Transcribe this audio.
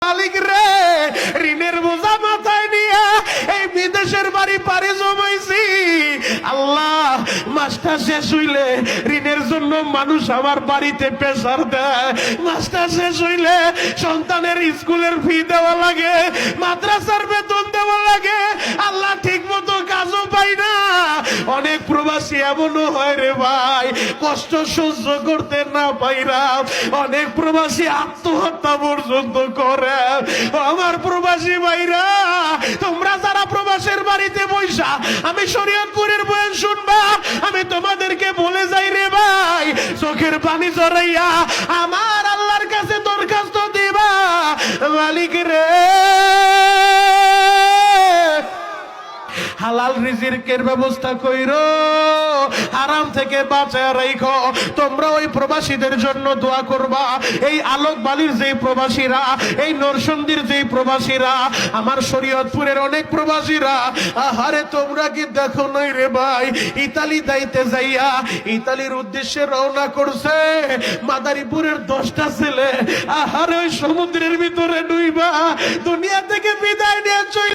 মালিক রে, ঋণের বোঝা মাথায় নিয়ে এই বিদেশের বাড়ি পাড়ি জমাইছি। আল্লাহ, মাসটা শেষ হইলে ঋণের জন্য মানুষ আমার বাড়িতে প্রেসার দেয়, মাসটা শেষ হইলে সন্তানের স্কুলের ফি দেওয়া লাগে, মাদ্রাসার বেতন দেওয়া লাগে। আল্লাহ, ঠিক মতো কাজও পাই না। অনেক প্রবাসী এমনও হয় রে ভাই, কষ্ট সহ্য করতে না পাইরা অনেক প্রবাসী আত্মহত্যা পর্যন্ত করে। আমার প্রবাসী ভাইরা, তোমরা যারা প্রবাসের বাড়িতে বৈশা আমি শরীয়তপুরের বয়ান শুনবা, আমি তোমাদেরকে বলে যাই রে ভাই, চোখের পানি জড়াইয়া আমার আল্লাহর কাছে দরখাস্ত দিবা, মালিক রে, হালাল রিজিকের ব্যবস্থা কইরো, হারাম থেকে বাঁচায় রাখো। তোমরা ওই প্রবাসীদের জন্য দোয়া করবা। এই আলোক বালির যেই প্রবাসীরা, এই নরসন্দির যেই প্রবাসীরা, আমার শরীয়তপুরের অনেক প্রবাসীরা, আহারে তোমরা কি দেখো নাই রে ভাই, ইতালি যাইতে যাইয়া ইতালির উদ্দেশ্যে রওনা করছে মাদারীপুরের 10টা ছেলে। আহারে ওই সমুদ্রের ভিতরে ডুইবা দুনিয়া থেকে বিদায় নিয়ে চলে